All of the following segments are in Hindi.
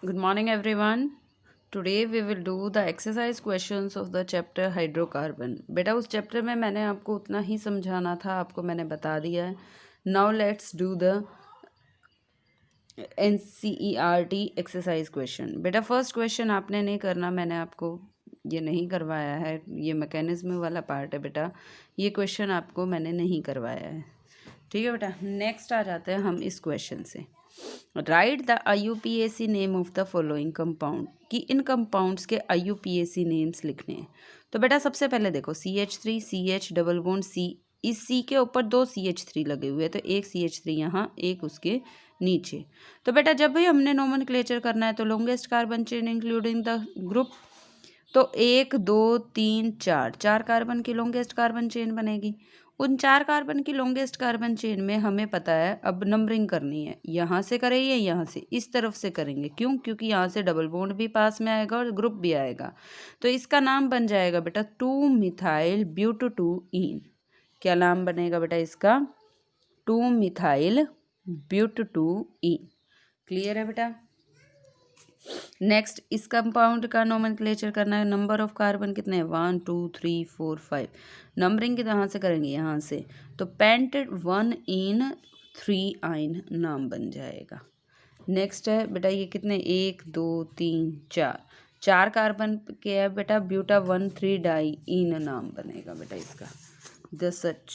Good morning, everyone. Today we will do the exercise questions of the chapter hydrocarbon. बेटा उस चैप्टर में मैंने आपको उतना ही समझाना था, आपको मैंने बता दिया है. Now let's do the NCERT exercise question. बेटा फर्स्ट क्वेश्चन आपने नहीं करना, मैंने आपको ये नहीं करवाया है. ये मैकेनिज्म वाला पार्ट है बेटा, ये क्वेश्चन आपको मैंने नहीं करवाया है. ठीक है बेटा. नेक्स्ट आ जाते हैं हम इस क्वेश्चन से. Right the IUPAC name of the following compound. कि इन कंपाउंड्स के IUPAC नेम्स लिखने हैं. तो बेटा सबसे पहले देखो CH3 CH double bond C. इस C के ऊपर 2 CH3 लगे हुए हैं, तो एक CH3 यहाँ, एक उसके नीचे. तो बेटा जब भी हमने नोमेनक्लेचर करना है तो longest carbon chain including the group. तो 1 2 3 4 कार्बन की लॉन्गेस्ट कार्बन चेन बनेगी. उन 4 कार्बन की लॉन्गेस्ट कार्बन चेन में हमें पता है अब नंबरिंग करनी है. यहाँ से करेंगे, यहाँ से इस तरफ से करेंगे. क्यों? क्योंकि यहाँ से डबल बॉन्ड भी पास में आएगा और ग्रुप भी आएगा. तो इसका नाम बन जाएगा बेटा 2 मिथाइल ब्यूट-2-ईन. क्या नाम बनेगा बेटा इसका? 2 मिथाइल ब्यूट-2-ईन. क्लियर है बेटा. नेक्स्ट इस कंपाउंड का नोमेनक्लेचर करना है. नंबर ऑफ कार्बन कितने हैं? 1 2 3 4 5. नंबरिंग कहाँ से करेंगे? यहाँ से. तो पेंट 1-इन-3-आइन नाम बन जाएगा. नेक्स्ट है बेटा ये कितने? 1 2 3 4 कार्बन के है बेटा. ब्यूटा 1,3-डाई-ईन नाम बनेगा बेटा इसका. The such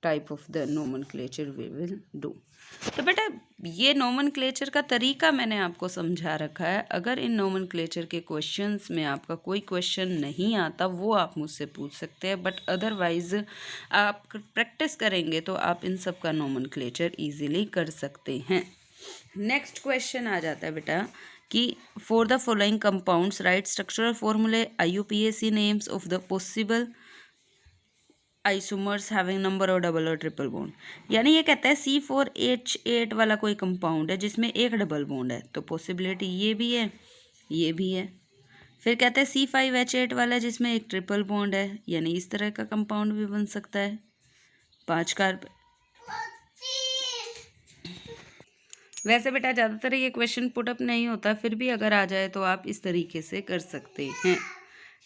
type of the nomenclature we will do. तो बेटा ये नोमेनक्लेचर का तरीका मैंने आपको समझा रखा है. अगर इन नोमेनक्लेचर के क्वेश्चंस में आपका कोई क्वेश्चन नहीं आता वो आप मुझसे पूछ सकते हैं, बट अदरवाइज आप प्रैक्टिस करेंगे तो आप इन सब का नोमेनक्लेचर इजीली कर सकते हैं. नेक्स्ट क्वेश्चन आ जाता है बेटा कि for the following compounds right structural फॉर्मूले IUPAC names of the possible isomers having number और डबल और ट्रिपल बॉन्ड. यानी ये कहता है C4H8 वाला कोई कंपाउंड है जिसमें एक डबल बॉन्ड है, तो पॉसिबिलिटी ये भी है, ये भी है. फिर कहते हैं C5H8 वाला जिसमें एक ट्रिपल बॉन्ड है, यानी इस तरह का कंपाउंड भी बन सकता है. 5 कार्बन. वैसे बेटा ज़्यादातर ये क्वेश्चन पुटअप नहीं होता, फिर भी अगर आ जाए तो आप इस तरीके से कर सकते हैं.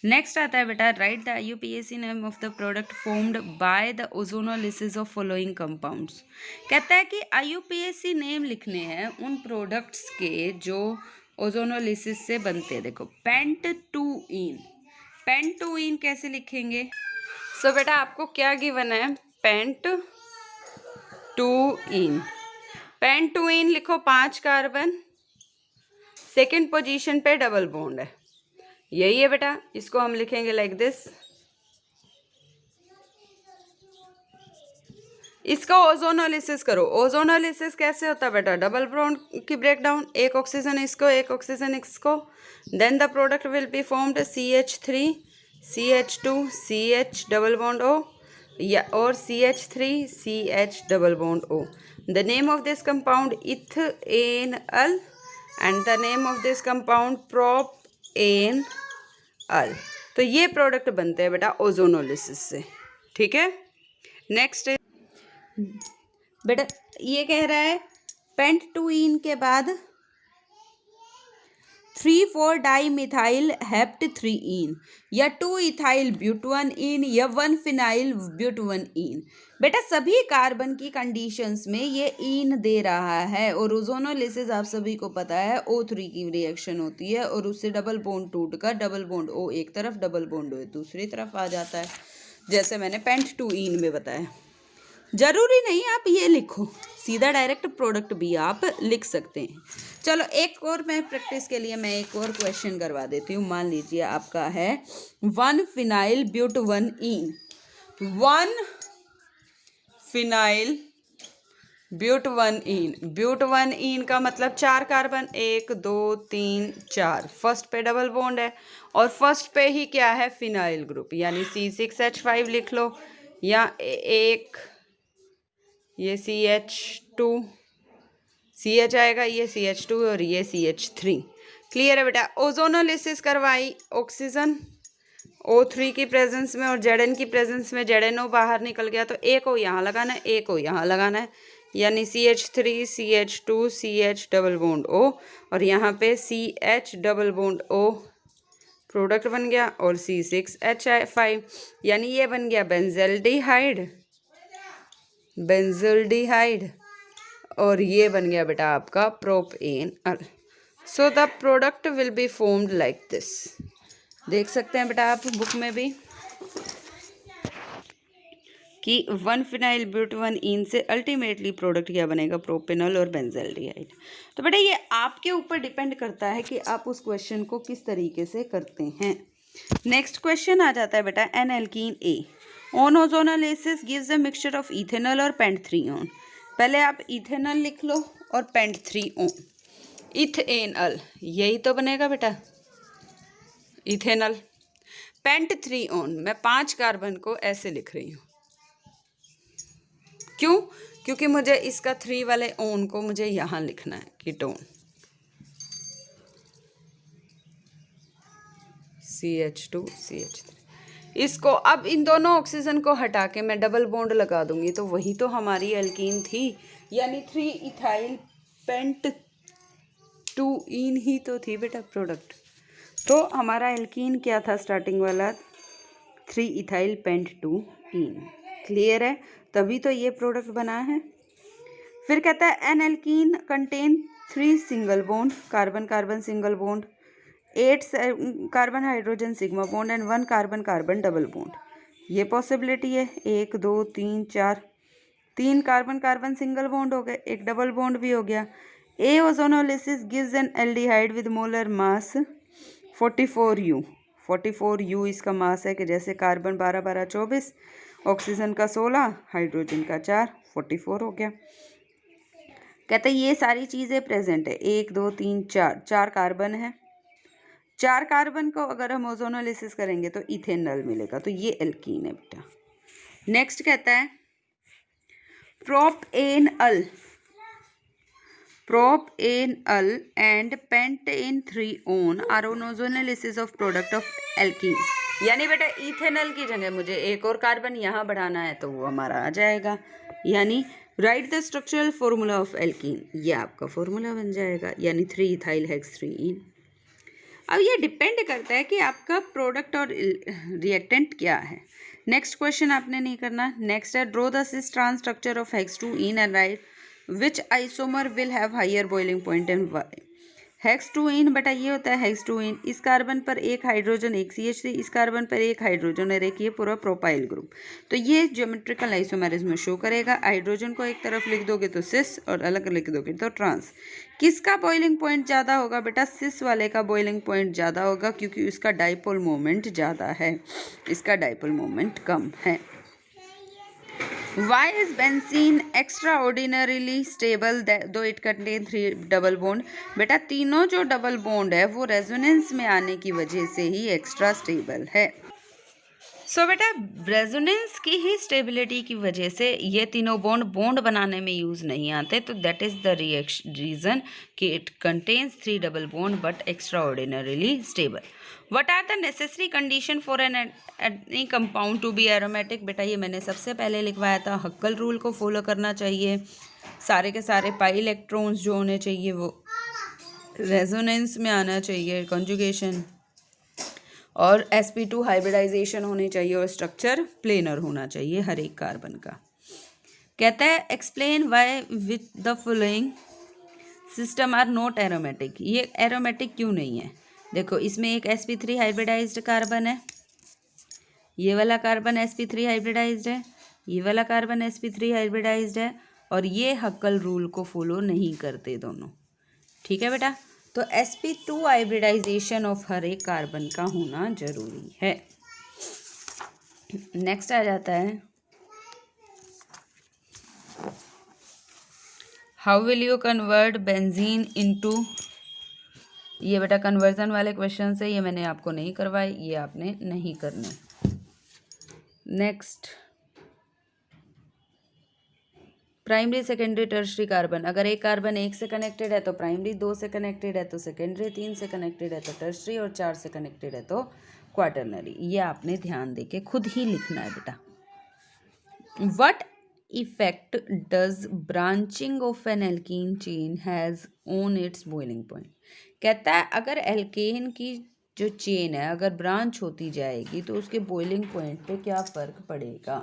नेक्स्ट आता है बेटा right the IUPAC name of the product formed by the ozonolysis of following compounds. कहता है कि IUPAC नेम लिखने हैं उन प्रोडक्ट्स के जो ओजोनोलिसिस से बनते हैं. देखो पेंट-2-ईन. पेंट-2-ईन कैसे लिखेंगे? सो बेटा आपको क्या गिवन है? पेंट-2-ईन. पेंट-2-ईन लिखो 5 कार्बन, सेकेंड पोजीशन पे डबल बॉन्ड है. यही है बेटा. इसको हम लिखेंगे लाइक दिस. इसका ओजोनोलिसिस करो. ओजोनोलिसिस कैसे होता है बेटा? डबल बॉन्ड की ब्रेकडाउन, एक ऑक्सीजन इसको, एक ऑक्सीजन इसको. Then the product will be formed CH3 CH2 CH double bond O या और CH3 CH double bond O. The name of this compound ethanol and the name of this compound propanol. तो ये प्रोडक्ट बनते हैं बेटा ओजोनोलिसिस से. ठीक है. नेक्स्ट बेटा ये कह रहा है पेंट-2-ईन के बाद 3,4-डाई-मिथाइल हेप्ट-3-ईन या 2-इथाइल ब्यूट-1-ईन या 1-फिनाइल ब्यूट-1-ईन. बेटा सभी कार्बन की कंडीशंस में ये ईन दे रहा है. और ओजोनोलिसिस आप सभी को पता है O3 की रिएक्शन होती है और उससे डबल बॉन्ड टूटकर डबल बॉन्ड O एक तरफ, डबल बॉन्ड O दूसरी तरफ आ जाता है, जैसे मैंने पेंट-2-ईन में बताया. जरूरी नहीं आप ये लिखो, सीधा डायरेक्ट प्रोडक्ट भी आप लिख सकते हैं. चलो एक और मैं प्रैक्टिस के लिए मैं एक और क्वेश्चन करवा देती हूँ. मान लीजिए आपका है 1-फिनाइल ब्यूट-1-ईन. 1-फिनाइल ब्यूट-1-ईन. ब्यूट-1-ईन का मतलब 4 कार्बन, 1 2 3 4. फर्स्ट पे डबल बॉन्ड है और फर्स्ट पे ही क्या है? फिनाइल ग्रुप, यानी C6H5 लिख लो. या एक ये CH2 CH आएगा, ये CH2 और ये CH3. क्लियर है बेटा. ओजोनोलिसिस करवाई ऑक्सीजन O3 की प्रेजेंस में और Zn की प्रेजेंस में. ZnO बाहर निकल गया तो एक को यहाँ लगाना है, एक को यहाँ लगाना है. यानी CH3 CH2 CH double bond O, और यहाँ पे CH double bond O product बन गया, और C6H5 यानी ये बन गया बेंजल्डिहाइड, और ये बन गया बेटा आपका propanal. So the product will be formed like this. देख सकते हैं बेटा आप बुक में भी कि 1 फिनाइल-ब्यूटान से अल्टीमेटली प्रोडक्ट क्या बनेगा, प्रोपेनल और बेंजल्डिहाइड। तो बेटा ये आपके ऊपर डिपेंड करता है कि आप उस क्वेश्चन को किस तरीके से करते हैं। नेक्स्ट क्वेश्चन आ जाता है बेटा N alkene A on ozonolysis gives a mixture of ethanol और पेंट-3 ऑन। पहले आप इथेनॉल लिख लो और पेंट-3 ऑन, इथेनॉल यही तो बनेगा बेटा इथेनॉल। पेंट-3 ऑन मैं 5 कार्बन को ऐसे लिख रही हूँ, क्यों? क्योंकि मुझे इसका 3 वाले ऑन को मुझे यहाँ लिखना है, कीटोन CH2 CH3। इसको अब इन दोनों ऑक्सीजन को हटा के मैं डबल बॉन्ड लगा दूंगी तो वही तो हमारी एल्कीन थी, यानी 3 इथाइल पेंट-2 ही तो थी बेटा प्रोडक्ट। तो हमारा एल्कीन क्या था स्टार्टिंग वाला, 3 इथाइल पेंट-2। क्लियर है? तभी तो ये प्रोडक्ट बना है। फिर कहता है N alkene contain 3 single bond, carbon carbon single bond, 8 carbon hydrogen sigma bond and 1 carbon carbon double bond. ये पॉसिबिलिटी है, 1 2 3 4, 3 कार्बन कार्बन सिंगल बॉन्ड हो गए, एक डबल बॉन्ड भी हो गया। A ozonolysis gives an aldehyde with molar mass 44U। 44U इसका मास है कि जैसे कार्बन 12 12 24, ऑक्सीजन का 16, हाइड्रोजन का 4, 44 हो गया। कहते हैं ये सारी चीज़ें प्रेजेंट है, 1 2 3 4 कार्बन है, 4 कार्बन को अगर हम ओजोनोलिसिस करेंगे तो इथेनॉल मिलेगा, तो ये एल्कीन है बेटा। नेक्स्ट कहता है प्रोपेनल एंड पेंटेन-3 on on ozonolysis of product of alkene. यानी बेटा इथेनॉल की जगह मुझे एक और कार्बन यहाँ बढ़ाना है तो वो हमारा आ जाएगा, यानी right the structural formula of alkene, ये आपका फॉर्मूला बन जाएगा, यानी 3 इथाइल हेक्स-3ईन। अब ये डिपेंड करता है कि आपका प्रोडक्ट और रिएक्टेंट क्या है। नेक्स्ट क्वेश्चन आपने नहीं करना। नेक्स्ट है draw the cis trans structure of हेक्स-2ईन and write which isomer will have higher boiling point and why. हेक्स-2ईन बेटा ये होता है हेक्स-2ईन, इस कार्बन पर एक हाइड्रोजन एक CH3, इस कार्बन पर एक हाइड्रोजन और एक ये पूरा प्रोपाइल ग्रुप। तो ये ज्योमेट्रिकल आइसोमेरिज्म शो करेगा। हाइड्रोजन को एक तरफ लिख दोगे तो सिस और अलग लिख दोगे तो ट्रांस। किसका बॉइलिंग पॉइंट ज़्यादा होगा बेटा? सिस वाले का बॉइलिंग पॉइंट ज़्यादा होगा क्योंकि इसका डाइपोल मोमेंट ज़्यादा है, इसका डाइपोल मोमेंट कम है। Why is benzene extraordinarily stable though it contain 3 double bond? बेटा तीनों जो डबल बॉन्ड है वो रेजोनेंस में आने की वजह से ही एक्स्ट्रा स्टेबल है। सो बेटा रेजोनेंस की ही स्टेबिलिटी की वजह से ये तीनों बॉन्ड बनाने में यूज़ नहीं आते, तो दैट इज़ द रीज़न कि it contains 3 double bond but extraordinarily stable. What are the necessary condition for any compound to be aromatic? बेटा ये मैंने सबसे पहले लिखवाया था, हक्कल रूल को फॉलो करना चाहिए। सारे के सारे पाई इलेक्ट्रॉन्स जो होने चाहिए वो रेजोनेंस में आना चाहिए, कॉन्जुगेशन, और sp2 हाइब्रिडाइजेशन होनी चाहिए और स्ट्रक्चर प्लेनर होना चाहिए हर एक कार्बन का। कहता है explain why with the following system are not aromatic. ये एरोमेटिक क्यों नहीं है? देखो इसमें एक sp3 हाइब्रिडाइज्ड कार्बन है, ये वाला कार्बन sp3 हाइब्रिडाइज्ड है, ये वाला कार्बन sp3 हाइब्रिडाइज्ड है, और ये हक्कल रूल को फॉलो नहीं करते दोनों। ठीक है बेटा, तो sp2 हाइब्रिडाइजेशन ऑफ हर एक कार्बन का होना जरूरी है। नेक्स्ट आ जाता है how will you convert benzene into. ये बेटा कन्वर्जन वाले क्वेश्चन है, ये मैंने आपको नहीं करवाए, ये आपने नहीं करने। Next primary secondary tertiary carbon. अगर एक कार्बन 1 से कनेक्टेड है तो प्राइमरी, 2 से कनेक्टेड है तो सेकेंडरी, 3 से कनेक्टेड है तो टर्शरी, और 4 से कनेक्टेड है तो क्वाटरनरी। ये आपने ध्यान देके खुद ही लिखना है बेटा। What effect does branching of N alkene chain has on it's boiling point. कहता है अगर एल्केन की जो चेन है अगर ब्रांच होती जाएगी तो उसके बॉइलिंग पॉइंट पे क्या फ़र्क पड़ेगा।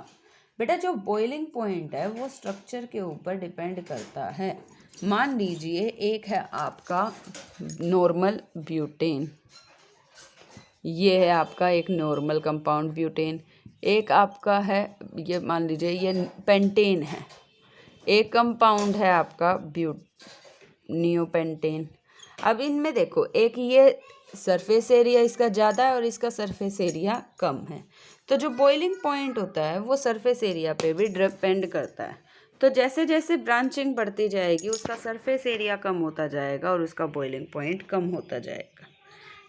बेटा जो बॉइलिंग पॉइंट है वो स्ट्रक्चर के ऊपर डिपेंड करता है। मान लीजिए एक है आपका नॉर्मल ब्यूटेन, ये है आपका एक नॉर्मल कंपाउंड ब्यूटेन, एक आपका है ये मान लीजिए ये पेंटेन है, एक कंपाउंड है आपका नियोपेंटेन। अब इनमें देखो एक ये सरफेस एरिया इसका ज़्यादा है और इसका सरफेस एरिया कम है, तो जो बॉइलिंग पॉइंट होता है वो सरफेस एरिया पे भी डिपेंड करता है। तो जैसे जैसे ब्रांचिंग बढ़ती जाएगी उसका सरफेस एरिया कम होता जाएगा और उसका बॉइलिंग पॉइंट कम होता जाएगा।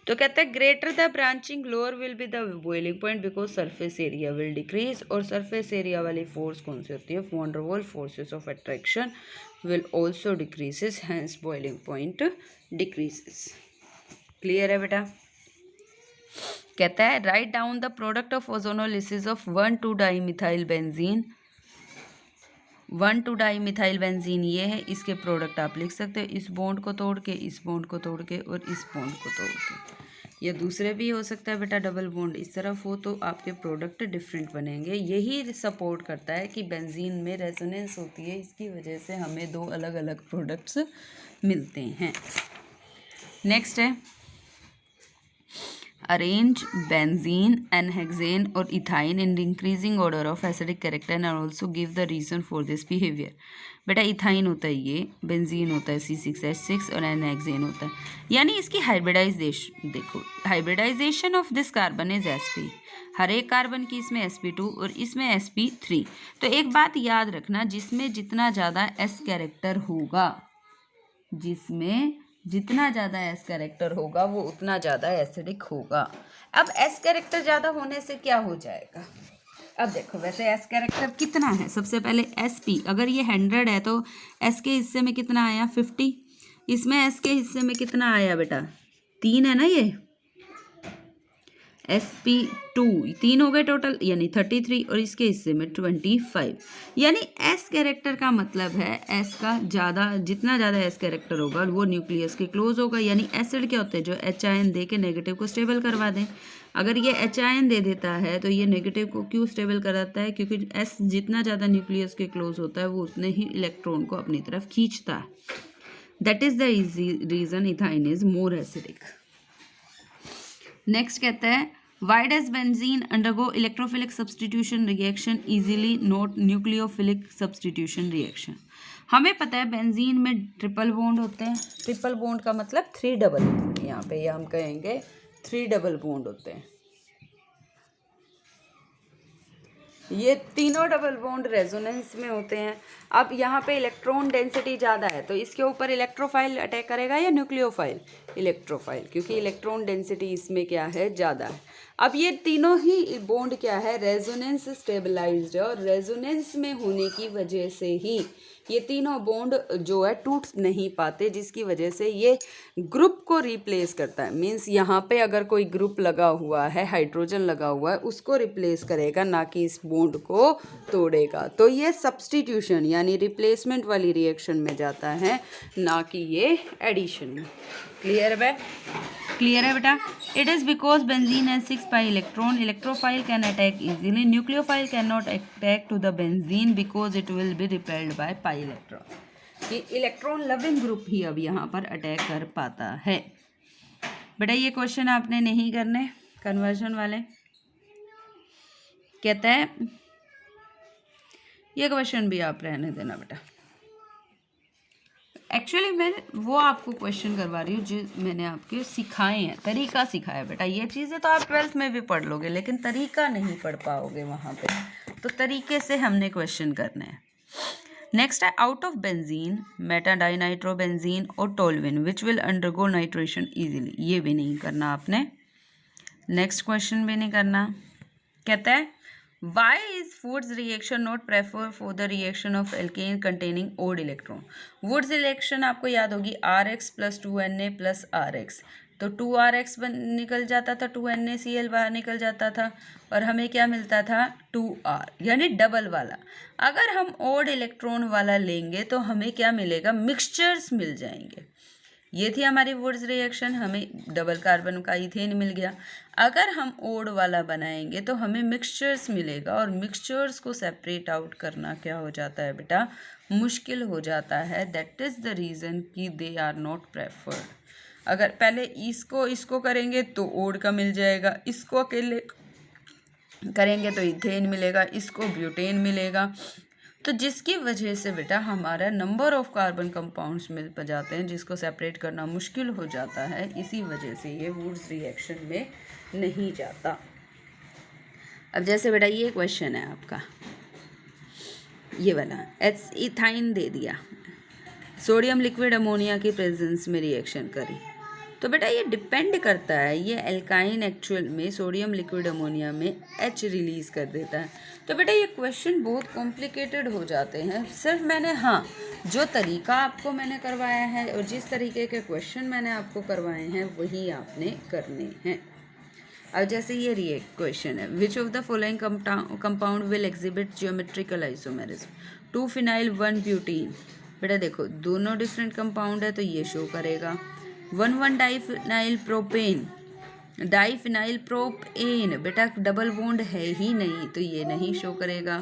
तो कहते हैं greater the branching lower will be the boiling point because surface area will decrease. और सरफेस एरिया वाली फोर्स कौन सी होती है, van der Waals forces of attraction will also decreases, hence boiling point decreases. Clear है बेटा। कहता है write down the product of ozonolysis of 1,2-डाइमिथाइल बेंजीन। 1,2-डाइमिथाइल बेंजीन ये है, इसके प्रोडक्ट आप लिख सकते हो इस बॉन्ड को तोड़ के, इस बॉन्ड को तोड़ के और इस बॉन्ड को तोड़ के। या दूसरे भी हो सकता है बेटा, डबल बॉन्ड इस तरफ हो तो आपके प्रोडक्ट डिफरेंट बनेंगे। यही सपोर्ट करता है कि बेंजीन में रेजोनेंस होती है, इसकी वजह से हमें दो अलग अलग प्रोडक्ट्स मिलते हैं। नेक्स्ट है अरेंज बेंजीन एंड हेक्सेन और ethyne in increasing order of acidic character and also give the reason for this behaviour. बेटा इथाइन होता है ये, बेंजीन होता है C6H6 और हेक्सेन होता है, यानी इसकी हाइब्रिडाइजेशन देखो, hybridization of this carbon is sp, हर एक कार्बन की इसमें sp2 और इसमें sp3। तो एक बात याद रखना, जिसमें जितना ज़्यादा s कैरेक्टर होगा, जिसमें जितना ज़्यादा एस कैरेक्टर होगा वो उतना ज़्यादा एसिडिक होगा। अब एस कैरेक्टर ज़्यादा होने से क्या हो जाएगा, अब देखो वैसे एस कैरेक्टर कितना है, सबसे पहले एस पी, अगर ये 100 है तो एस के हिस्से में कितना आया 50, इसमें एस के हिस्से में कितना आया बेटा 3 है ना, ये sp2 3 हो गए टोटल यानी 33 और इसके हिस्से में 25, यानी एस कैरेक्टर का मतलब है एस का ज़्यादा, जितना ज़्यादा एस कैरेक्टर होगा वो न्यूक्लियस के क्लोज होगा। यानी एसिड क्या होते हैं, जो एच आयन दे के नेगेटिव को स्टेबल करवा दें। अगर ये एच आयन दे देता है तो ये नेगेटिव को क्यों स्टेबल कराता है, क्योंकि एस जितना ज़्यादा न्यूक्लियस के क्लोज होता है वो उतने ही इलेक्ट्रॉन को अपनी तरफ खींचता है। That is the reason ethyne is more acidic. Next कहता है why does benzene undergo electrophilic substitution reaction easily, not nucleophilic substitution reaction। हमें पता है बेंजीन में ट्रिपल बॉन्ड होते हैं, ट्रिपल बॉन्ड का मतलब 3 डबल, यहाँ पे हम कहेंगे 3 डबल बॉन्ड होते हैं। ये तीनों डबल बॉन्ड रेजोनेंस में होते हैं। अब यहाँ पे इलेक्ट्रॉन डेंसिटी ज़्यादा है तो इसके ऊपर इलेक्ट्रोफाइल अटैक करेगा या न्यूक्लियोफाइल, इलेक्ट्रोफाइल, क्योंकि इलेक्ट्रॉन डेंसिटी इसमें क्या है ज़्यादा है। अब ये तीनों ही बॉन्ड क्या है, रेजोनेंस स्टेबलाइज्ड है, और रेजोनेंस में होने की वजह से ही ये तीनों बॉन्ड जो है टूट नहीं पाते, जिसकी वजह से ये ग्रुप को रिप्लेस करता है। मींस यहाँ पे अगर कोई ग्रुप लगा हुआ है, हाइड्रोजन लगा हुआ है, उसको रिप्लेस करेगा, ना कि इस बॉन्ड को तोड़ेगा। तो ये सब्स्टिट्यूशन यानी रिप्लेसमेंट वाली रिएक्शन में जाता है, ना कि ये एडिशन में। क्लियर है, क्लियर है बेटा। It is because benzene has 6 pi electron, electrophile can attack easily, nucleophile can not attack to the benzene because it will be repelled by pi electron. कि इलेक्ट्रॉन लविंग ग्रुप ही अब यहाँ पर अटैक कर पाता है। बेटा ये क्वेश्चन आपने नहीं करने, कन्वर्जन वाले। कहता है ये क्वेश्चन भी आप रहने देना बेटा। एक्चुअली मैं वो आपको क्वेश्चन करवा रही हूँ जो मैंने आपके सिखाए हैं, तरीका सिखाया बेटा। ये चीज़ें तो आप 12th में भी पढ़ लोगे लेकिन तरीका नहीं पढ़ पाओगे वहाँ पे, तो तरीके से हमने क्वेश्चन करने हैं। नेक्स्ट है आउट ऑफ बेंजीन मेटाडाइनाइट्रोबेंजीन और toluene which will undergo nitration easily, ये भी नहीं करना आपने। नेक्स्ट क्वेश्चन भी नहीं करना। कहता है Why is Woods reaction not preferred for the reaction of alkane containing odd electron? Woods reaction आपको याद होगी Rx + 2Na + Rx, तो 2Rx निकल जाता था, 2NaCl बाहर निकल जाता था और हमें क्या मिलता था 2R, यानी डबल वाला। अगर हम ओड इलेक्ट्रॉन वाला लेंगे तो हमें क्या मिलेगा, मिक्सचर्स मिल जाएंगे। ये थी हमारी वुड्स रिएक्शन, हमें डबल कार्बन का इथेन मिल गया। अगर हम ओड वाला बनाएंगे तो हमें मिक्सचर्स मिलेगा और मिक्सचर्स को सेपरेट आउट करना क्या हो जाता है बेटा, मुश्किल हो जाता है। दैट इज़ द रीज़न कि दे आर नॉट प्रेफर्ड। अगर पहले इसको करेंगे तो ओड का मिल जाएगा, इसको अकेले करेंगे तो इथेन मिलेगा, इसको ब्यूटेन मिलेगा। तो जिसकी वजह से बेटा हमारा नंबर ऑफ कार्बन कंपाउंड्स मिल जाते हैं, जिसको सेपरेट करना मुश्किल हो जाता है। इसी वजह से ये वुड्स रिएक्शन में नहीं जाता। अब जैसे बेटा ये क्वेश्चन है आपका, ये वाला इथाइन दे दिया, सोडियम लिक्विड अमोनिया की प्रेजेंस में रिएक्शन करी, तो बेटा ये डिपेंड करता है, ये एल्काइन एक्चुअल में सोडियम लिक्विड अमोनिया में H रिलीज़ कर देता है। तो बेटा ये क्वेश्चन बहुत कॉम्प्लिकेटेड हो जाते हैं। सिर्फ मैंने जो तरीका आपको मैंने करवाया है और जिस तरीके के क्वेश्चन मैंने आपको करवाए हैं वही आपने करने हैं। अब जैसे ये क्वेश्चन है, which of the following compound will exhibit geometrical isomerism, 2 phenyl 1 butene. बेटा देखो दोनों डिफरेंट कंपाउंड है तो ये शो करेगा। 1 डाइफिनाइल प्रोपेन, डाइफिनाइल प्रोपेन, बेटा डबल बॉन्ड है ही नहीं तो ये नहीं शो करेगा।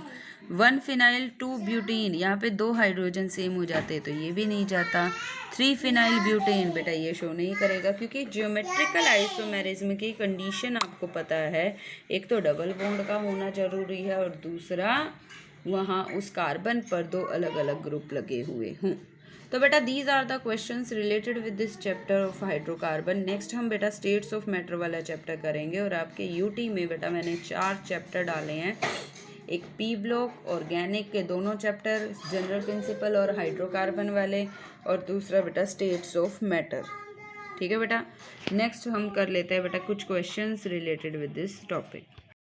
1 फिनाइल 2 ब्यूटीन, यहाँ पे 2 हाइड्रोजन सेम हो जाते तो ये भी नहीं जाता। 3 फिनाइल ब्यूटेन, बेटा ये शो नहीं करेगा क्योंकि जियोमेट्रिकल आइसोमेरिज्म की कंडीशन आपको पता है, एक तो डबल बॉन्ड का होना जरूरी है और दूसरा वहाँ उस कार्बन पर 2 अलग अलग ग्रुप लगे हुए हों। तो बेटा these are the questions related with this chapter of hydrocarbon. Next हम बेटा स्टेट्स ऑफ मैटर वाला चैप्टर करेंगे और आपके यूटी में बेटा मैंने 4 चैप्टर डाले हैं, एक पी ब्लॉक, ऑर्गेनिक के दोनों चैप्टर, जनरल प्रिंसिपल और हाइड्रोकार्बन वाले, और दूसरा बेटा स्टेट्स ऑफ मैटर। ठीक है बेटा, नेक्स्ट हम कर लेते हैं बेटा कुछ questions related with this topic.